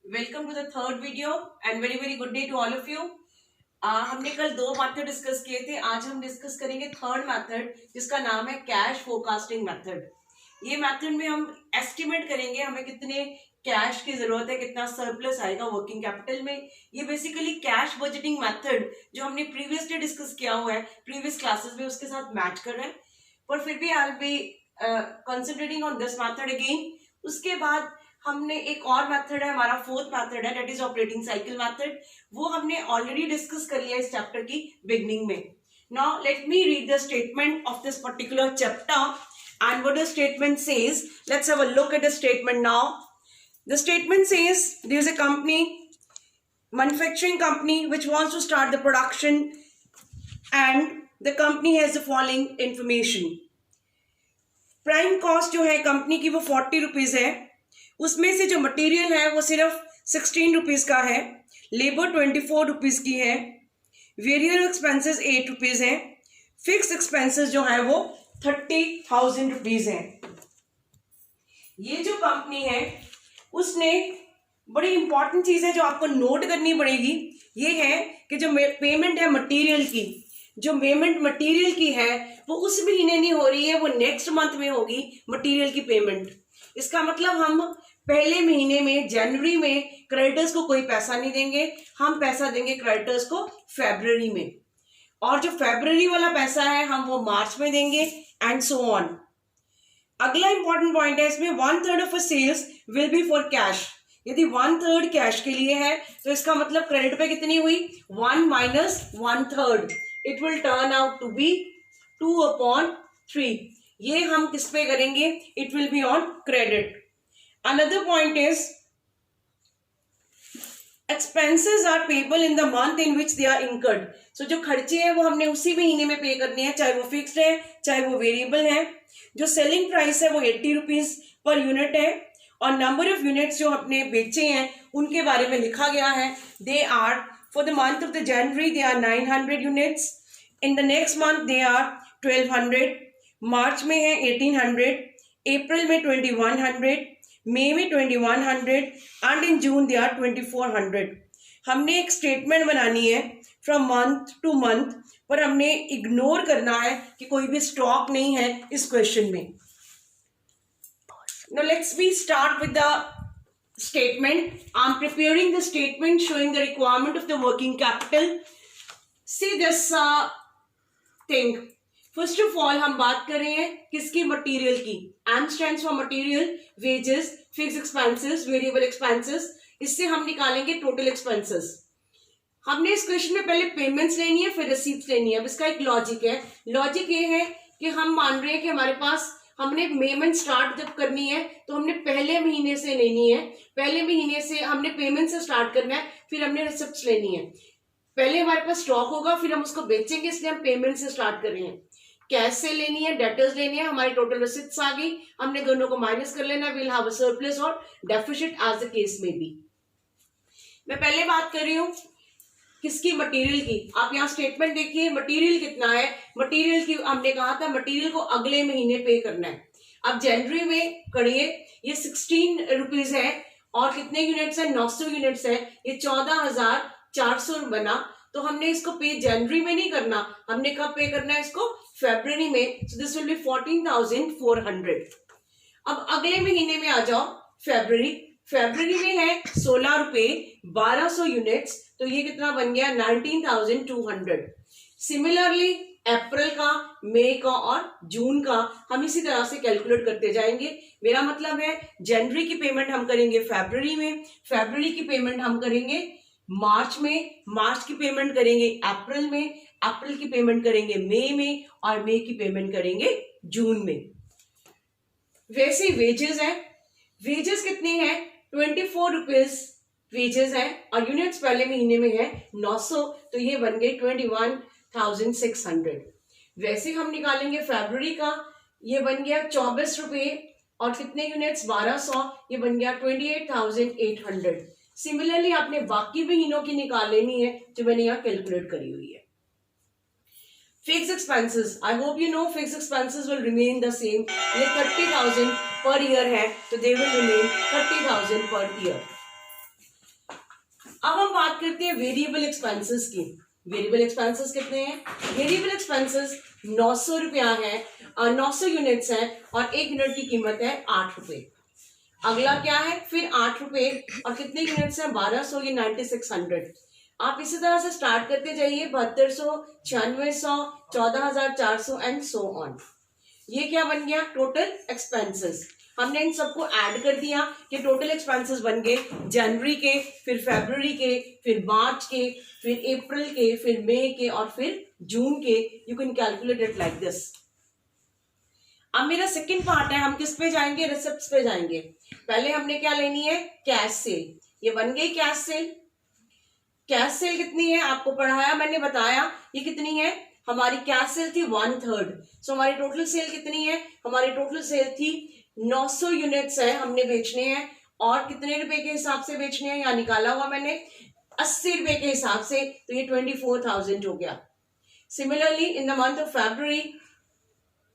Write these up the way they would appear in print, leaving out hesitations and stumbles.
Welcome to the third video and very very good day to all of you. हमने कल दो method discuss किए थे, आज हम डिस्कस करेंगे थर्ड मेथड जिसका नाम है कैश फोरकास्टिंग मेथड। ये मेथड में हम एस्टिमेट करेंगे हमें कितने कैश की जरूरत है, कितना सरप्लस आएगा वर्किंग कैपिटल में। ये बेसिकली कैश बजटिंग मेथड जो हमने प्रीवियसली डिस्कस किया हुआ है प्रीवियस क्लासेस में उसके साथ मैच कर रहे हैं, पर फिर भी I will be concentrating on this method again. उसके बाद हमने एक और मेथड है, हमारा फोर्थ मेथड है, that is operating cycle method. वो हमने ऑलरेडी डिस्कस कर लिया इस चैप्टर की बिगनिंग में। Now let me read the statement of this particular chapter and what the statement says. Let's have a look at the statement now. The statement says there is a company, manufacturing company which wants to start the production and the company has the following information. Prime cost जो है company की वो 40 rupees है, उसमें से जो material है वो सिर्फ 16 रुपीज का है, लेबर 24 रुपीज की है, वेरिएबल एक्सपेंसेस 8 रुपीज है, फिक्स एक्सपेंसेस जो है वो 30,000 रुपीज है। ये जो कंपनी है उसने बड़ी इंपॉर्टेंट चीज है जो आपको नोट करनी पड़ेगी, ये है कि जो पेमेंट है मटेरियल की, जो पेमेंट मटेरियल की है वो उस महीने नहीं हो रही है, वो नेक्स्ट मंथ में होगी मटेरियल की पेमेंट। इसका मतलब हम पहले महीने में जनवरी में क्रेडिटर्स को कोई पैसा नहीं देंगे, हम पैसा देंगे क्रेडिटर्स को फरवरी में, और जो फरवरी वाला पैसा है हम वो मार्च में देंगे एंड सो ऑन। अगला इंपॉर्टेंट पॉइंट है इसमें 1/3 of sales will be for cash. यदि 1/3 कैश के लिए है तो इसका मतलब क्रेडिट पे कितनी हुई, 1 minus 1/3, it will turn out to be 2/3। ये हम किस पे करेंगे, it will be on credit. Another point is expenses are payable in the month in which they are incurred. So जो खर्चे हैं वो हमने उसी महीने में पे करने हैं, चाहे वो फिक्स्ड है चाहे वो वेरिएबल है। जो सेलिंग प्राइस है वो 80 रुपीज पर यूनिट है, और नंबर ऑफ यूनिट्स जो हमने बेचे हैं उनके बारे में लिखा गया है। They are for the month of the January they are 900 units, in the next month they are 1200, मार्च में है 1800, अप्रैल में 2100, मई में 2100 and in June they are 2400। हमने एक स्टेटमेंट बनानी है फ्रॉम मंथ टू मंथ, पर हमने इग्नोर करना है कि कोई भी स्टॉक नहीं है इस क्वेश्चन में। Now let's we start with the statement. I'm preparing the statement showing the requirement of the working capital. See this thing. First of all हम बात कर रहे हैं किसकी, मटेरियल की। M stands for material, wages, fixed expenses, variable expenses। इससे हम निकालेंगे टोटल एक्सपेंसेस। हमने इस क्वेश्चन में पहले पेमेंट्स लेनी है फिर रिसीप्ट्स लेनी है। अब इसका एक लॉजिक है। लॉजिक ये है कि हम मान रहे हैं कि हमारे पास हमने पेमेंट स्टार्ट जब करनी है तो हमने पहले महीने से लेनी है, पहले महीने से हमने पेमेंट से स्टार्ट करना है, फिर हमने रिसिप्ट्स लेनी है। पहले हमारे पास स्टॉक होगा फिर हम उसको बेचेंगे, इसलिए हम पेमेंट से स्टार्ट कर रहे हैं। कैश से लेनी है, डेटर्स लेनी है, हमारी टोटल रिसिप्ट्स आ गई, हमने दोनों को माइनस कर लेना, विल हैव अ सरप्लस और डेफिसिट एज द केस में बी। मैं पहले बात कर रही हूँ किसकी, मटेरियल की। आप यहाँ स्टेटमेंट देखिए, मटेरियल कितना है, मटेरियल की हमने कहा था मटेरियल को अगले महीने पे करना है। अब जनवरी में करिए, ये 16 रुपीज है और कितने यूनिट्स है, 900 यूनिट्स है, ये 14,400 बना। तो हमने इसको पे जनवरी में नहीं करना, हमने कब पे करना है इसको, फरवरी में। So this will be 14,400। अब अगले महीने में आ जाओ, फरवरी। फरवरी में है 16 रुपए 1200 यूनिट्स, तो ये कितना बन गया, 19,200। सिमिलरली अप्रैल का, मई का और जून का हम इसी तरह से कैलकुलेट करते जाएंगे। मेरा मतलब है जनवरी की पेमेंट हम करेंगे फरवरी में, फरवरी की पेमेंट हम करेंगे मार्च में, मार्च की पेमेंट करेंगे अप्रैल में, अप्रैल की पेमेंट करेंगे मई में, और मई की पेमेंट करेंगे जून में। वैसे वेजेस है, वेजेस कितनी है, 24 रुपीज वेजेस है, और यूनिट्स पहले महीने में है 900, तो ये बन गए 21,600। वैसे हम निकालेंगे फरवरी का, ये बन गया 24 रुपए और कितने यूनिट्स, 1200, ये बन गया 28,800। सिमिलरली आपने बाकी महीनों की निकाल लेनी है जो मैंने यहाँ कैलकुलेट करी हुई है। Fix expenses, I hope you know fix expenses will remain the same. ये 30,000 पर ईयर है तो they will remain 30,000 per year. अब हम बात करते हैं वेरिएबल एक्सपेंसेस की। वेरिएबल एक्सपेंसेस कितने हैं? वेरिएबल एक्सपेंसेस 900 रुपया है, 900 यूनिट्स हैं और 1 यूनिट की कीमत है 8 रुपए। अगला क्या है? फिर 8 रुपए और कितने यूनिट्स हैं? 1200, ये 9600। आप इसी तरह से स्टार्ट करते जाइए, 7200, 9600, 14400 एंड सो ऑन। ये क्या बन गया? Total expenses. हमने इन सबको ऐड कर दिया कि टोटल एक्सपेंसेस बन गए जनवरी के, फिर फरवरी के, फिर मार्च के, फिर अप्रैल के, फिर मई के और फिर जून के। You can calculate it like this. अब मेरा सेकंड पार्ट है, हम किस पे जाएंगे? रिसिप्ट्स पे जाएंगे। पहले हमने क्या लेनी है? Cash cell. ये बन गई कैश सेल। कैश सेल कितनी है? आपको पढ़ाया मैंने, बताया ये कितनी है। हमारी कैश सेल थी 1/3। सो हमारी टोटल सेल कितनी है? हमारी टोटल सेल थी 900 यूनिट्स है, हमने बेचने हैं। और कितने रुपए के हिसाब से बेचने हैं? यहाँ निकाला हुआ मैंने, 80 रुपए के हिसाब से। तो ये 24,000 हो गया। Similarly in the month of February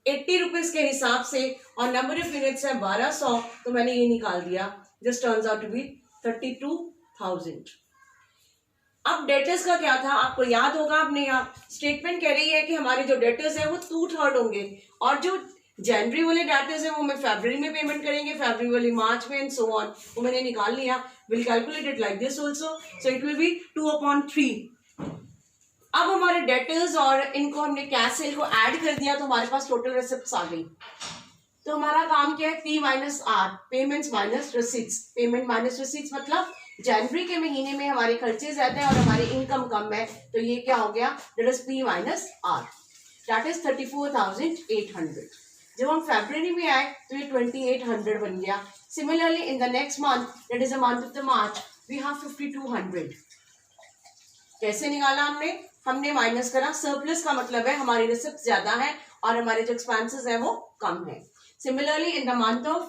80 rupees के हिसाब से और नंबर ऑफ यूनिट्स है 1200, तो मैंने ये निकाल दिया। This turns out to be 32,000। अब डेटर्स का क्या था? आपको याद होगा, आपने यहाँ स्टेटमेंट कह रही है कि हमारे जो डेटर्स है वो 2/3 होंगे और जो जनवरी वाले डेटर्स है वो मैं फरवरी में पेमेंट करेंगे, फरवरी वाले मार्च में एंड सो ऑन। वो मैंने निकाल लिया। Will calculate it like this also, so it will B 2/3। अब हमारे डेटर्स और इनको हमने कैश सेल को ऐड कर दिया तो हमारे पास टोटल रिसिप्ट्स आ गई। तो हमारा काम क्या है? P minus R, payments minus receipts. Payment minus receipts मतलब जनवरी के महीने में हमारे खर्चे ज्यादा है और हमारी इनकम कम है, तो ये क्या हो गया? That is P minus R, that is 34,800। जब हम फरवरी में आए तो ये 2800 बन गया। Similarly in the next month, that is the month of the March, we have 5200। कैसे निकाला हमने? हमने माइनस करा। सरप्लस का मतलब है हमारी रिसिप्ट ज्यादा है और हमारे जो एक्सपेंसेस है वो कम है। Similarly in the month of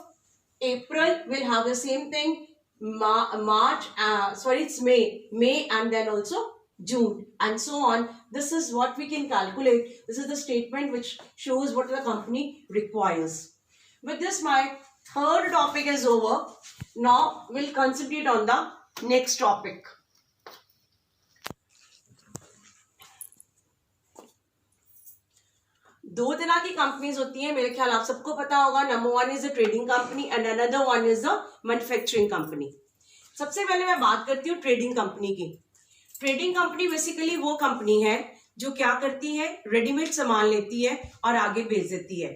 April will have the same thing. March, sorry, it's May and then also June and so on. This is what we can calculate. This is the statement which shows what the company requires. With this, my third topic is over. Now we'll concentrate on the next topic. दो तरह की companies होती हैं, मेरे ख्याल आप सबको पता होगा। Number 1 is the trading company and another 1 is the manufacturing company. सबसे पहले मैं बात करती हूँ ट्रेडिंग कंपनी की। ट्रेडिंग कंपनी बेसिकली वो कंपनी है जो क्या करती है? रेडीमेड सामान लेती है और आगे बेच देती है।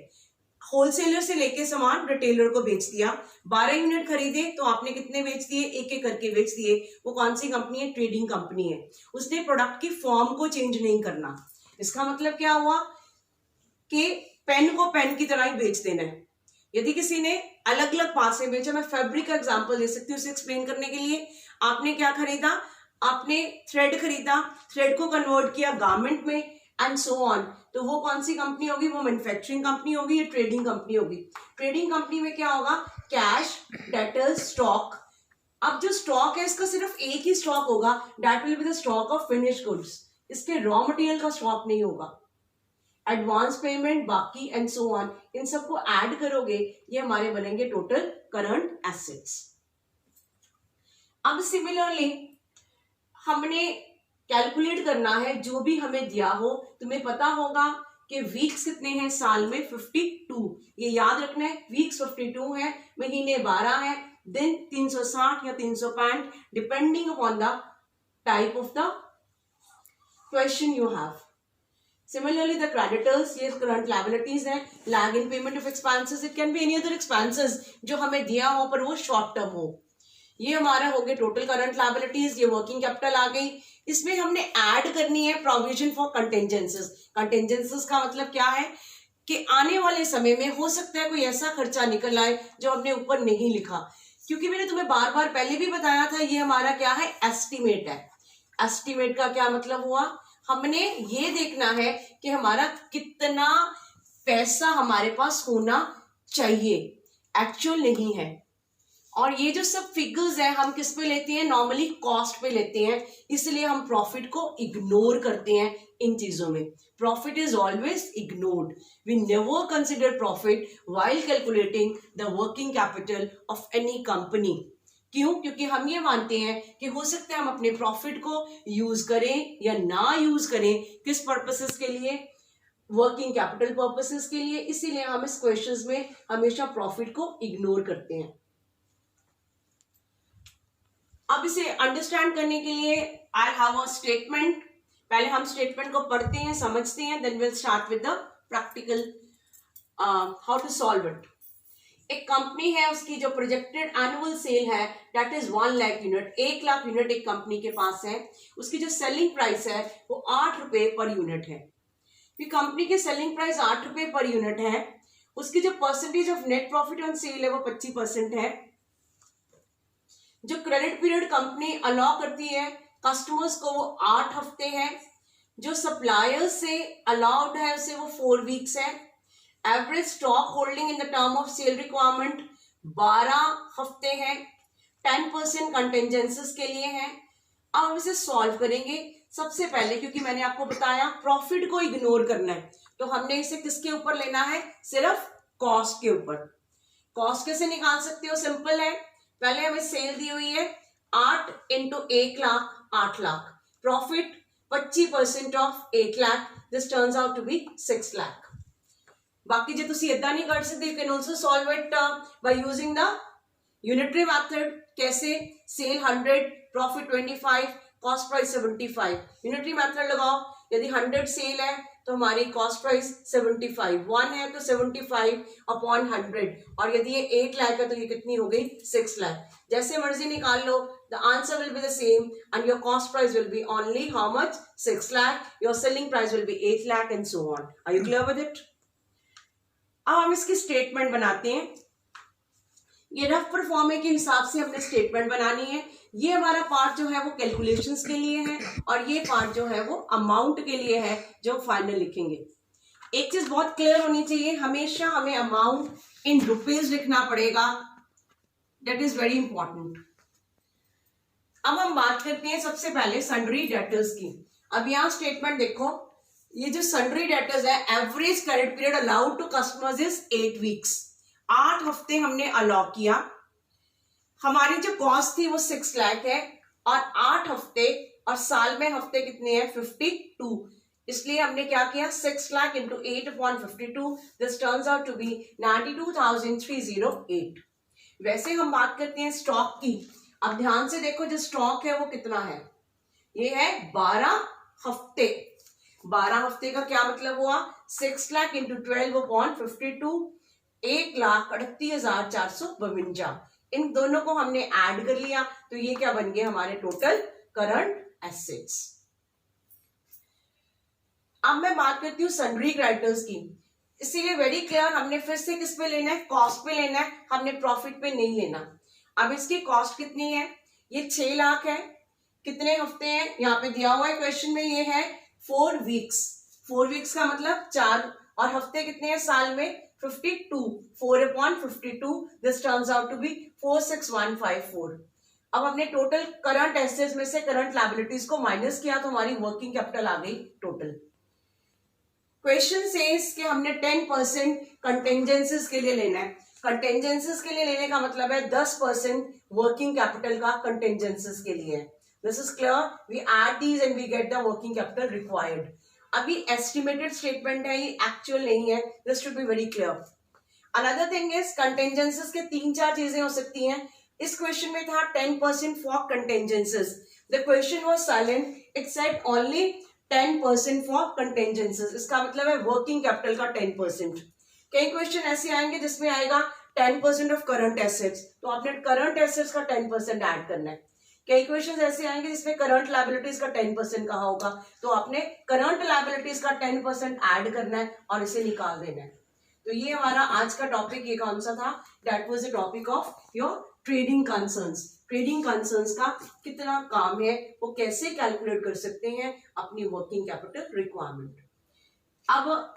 होलसेलर से लेके सामान रिटेलर को बेच दिया। 12 यूनिट खरीदे तो आपने कितने बेच दिए? एक एक करके बेच दिए। वो कौन सी कंपनी है? ट्रेडिंग कंपनी है। उसने प्रोडक्ट की फॉर्म को चेंज नहीं करना। इसका मतलब क्या हुआ कि पेन को पेन की तरह ही बेच देना है। यदि किसी ने अलग अलग पार्ट से बेचा, मैं फैब्रिक का एग्जांपल दे सकती हूँ उसे एक्सप्लेन करने के लिए। आपने क्या खरीदा? आपने थ्रेड खरीदा, थ्रेड को कन्वर्ट किया गारमेंट में एंड सो ऑन। तो वो कौन सी कंपनी होगी? वो मैन्युफैक्चरिंग कंपनी होगी या ट्रेडिंग कंपनी होगी? ट्रेडिंग कंपनी में क्या होगा? Cash, debtors, stock. अब जो स्टॉक है इसका सिर्फ एक ही स्टॉक होगा, that will be the stock of finished goods. इसके रॉ मटेरियल का स्टॉक नहीं होगा। एडवांस पेमेंट, बाकी एंड सो ऑन, इन सबको ऐड करोगे, ये हमारे बनेंगे टोटल करंट एसेट्स। अब सिमिलरली हमने कैलकुलेट करना है जो भी हमें दिया हो। तुम्हें पता होगा कि वीक्स कितने हैं साल में? 52। ये याद रखना है, वीक्स 52 है, महीने 12 है, दिन 360 या 365 depending upon the type of the question you have. Similarly, the creditors, ये current liabilities है। lag in payment of expenses, it can be any other expenses जो हमें दिया हो पर वो short term हो। ये हमारा हो गया total current liabilities। ये working capital आ गई। इसमें हमने ऐड करनी है provision for contingencies। contingencies का मतलब क्या है कि आने वाले समय में हो सकता है कोई ऐसा खर्चा निकल आए जो हमने ऊपर नहीं लिखा। क्योंकि मैंने तुम्हें बार बार पहले भी बताया था, ये हमारा क्या है? एस्टिमेट है। एस्टिमेट का क्या मतलब हुआ? हमने ये देखना है कि हमारा कितना पैसा हमारे पास होना चाहिए, एक्चुअल नहीं है। और ये जो सब फिगर्स है हम किस पे लेते हैं? नॉर्मली कॉस्ट पे लेते हैं, इसलिए हम प्रॉफिट को इग्नोर करते हैं इन चीजों में। Profit is always ignored. We never consider profit while calculating the working capital of any company. क्यों? क्योंकि हम ये मानते हैं कि हो सकता है हम अपने प्रॉफिट को यूज करें या ना यूज करें, किस पर्पसेस के लिए, वर्किंग कैपिटल पर्पसेस के लिए, इसीलिए हम इस क्वेश्चंस में हमेशा प्रॉफिट को इग्नोर करते हैं। अब इसे अंडरस्टैंड करने के लिए आई हैव अ स्टेटमेंट। पहले हम स्टेटमेंट को पढ़ते हैं, समझते हैं, then will start with the practical how to solve it. एक कंपनी है, उसकी जो प्रोजेक्टेड एनुअल सेल है that is 1 lakh unit, 1 lakh unit एक कंपनी के पास है। उसकी जो सेलिंग प्राइस है वो 8 रुपए पर यूनिट है। कंपनी की सेलिंग प्राइस 8 रुपए पर यूनिट है। उसकी जो percentage of net profit on sale है वो 25% है। जो क्रेडिट पीरियड कंपनी अलाउ करती है कस्टमर्स को वो 8 हफ्ते है। जो सप्लायर्स से अलाउड है उसे वो 4 वीक्स है। Average stock holding in the term of sale requirement 12 हफ्ते है। 10% कंटेंजेंसीज के लिए है। अब हम इसे सॉल्व करेंगे। सबसे पहले क्योंकि मैंने आपको बताया प्रॉफिट को इग्नोर करना है, तो हमने इसे किसके ऊपर लेना है? सिर्फ कॉस्ट के ऊपर। कॉस्ट कैसे निकाल सकते हो? सिंपल है। पहले हमें सेल दी हुई है 8 into 1 lakh 8 lakh, profit 25% of 8 lakh, this turns out to be 6 lakh. बाकी जो तुसी इतना नहीं कर सकते, you can also solve it by using the unitary method. कैसे? Sale 100, profit 25, cost price 75। Unitary method लगाओ। यदि 100 सेल है तो हमारी कॉस्ट प्राइस 75, 1 है तो 75 अपॉन 100, और यदि ये 8 लाख है तो ये कितनी हो गई? 6 लाख। जैसे मर्जी निकाल लो, the answer will be the same and your cost price will be only how much? 6 lakh. Your selling price will be 8 lakh and so on. Are you clear with it? अब हम इसकी स्टेटमेंट बनाते हैं। ये रफ परफॉर्मे के हिसाब से हमने स्टेटमेंट बनानी है। ये हमारा पार्ट जो है वो कैलकुलेशंस के लिए है और ये पार्ट जो है वो अमाउंट के लिए है जो फाइनल लिखेंगे। एक चीज बहुत क्लियर होनी चाहिए, हमेशा हमें अमाउंट इन रुपीज लिखना पड़ेगा, दैट इज वेरी इंपॉर्टेंट। अब हम बात करते हैं सबसे पहले सन्ड्री डेटर्स की। अब यहाँ स्टेटमेंट देखो, ये जो सन्ड्री डेटर्स है, average credit period allowed to customers is 8 weeks. 8 हफ्ते हमने अलाउ किया। हमारी जो कॉस्ट थी वो 6 लाख है और 8 हफ्ते और साल में हफ्ते कितने हैं? 52। इसलिए हमने क्या किया? 6 lakh into 8 upon 52, this turns out to be 92,308। वैसे हम बात करते हैं स्टॉक की। अब ध्यान से देखो, जो स्टॉक है वो कितना है? ये है 12 हफ्ते। 12 हफ्ते का क्या मतलब हुआ? 6 लाख इंटू 12 अपॉन 52, 1,38,452। इन दोनों को हमने ऐड कर लिया तो ये क्या बन गए? हमारे टोटल करंट एसेट्स। अब मैं बात करती हूँ सन्ड्री क्रेडिटर्स की। इसीलिए वेरी क्लियर, हमने फिर से किस पे लेना है? कॉस्ट पे लेना है, हमने प्रॉफिट पे नहीं लेना। अब इसकी कॉस्ट कितनी है? ये 6 लाख है। कितने हफ्ते हैं? यहाँ पे दिया हुआ है क्वेश्चन में, ये है 4 वीक्स। 4 वीक्स का मतलब 4, और हफ्ते कितने हैं साल में? 52, 4 upon 52, this turns out to be 46154। अब हमने टोटल करंट एसेट्स में से करंट लायबिलिटीज को माइनस किया तो हमारी वर्किंग कैपिटल आ गई टोटल। क्वेश्चन सेज कि हमने 10% कंटेंजेंसीज के लिए लेना है। कंटेंजेंसीज के लिए लेने का मतलब है 10% वर्किंग कैपिटल का कंटेंजेंसीज के लिए। This is clear. We add these and we get the working capital required. अभी एस्टिमेटेड स्टेटमेंट है, ये एक्चुअल नहीं है, this should be very clear. Another thing is contingencies के 3-4 चीजें हो सकती हैं। इस क्वेश्चन में था 10% for contingencies. The question was silent, it said only 10% for contingencies. इसका मतलब है वर्किंग कैपिटल का 10%। कई क्वेश्चन ऐसे आएंगे जिसमें आएगा 10% ऑफ करंट एसेट्स, तो आपने करंट एसेट्स का 10% ऐड करना है। कई क्वेश्चंस ऐसे आएंगे जिसमें करंट लायबिलिटीज का 10% कहा होगा, तो आपने करंट लायबिलिटीज का 10% ऐड करना है और इसे निकाल देना है। तो ये हमारा आज का टॉपिक ये कौन सा था? That was the topic of your trading concerns. Trading concerns का कितना काम है, वो कैसे कैलकुलेट कर सकते हैं अपनी वर्किंग कैपिटल रिक्वायरमेंट। अब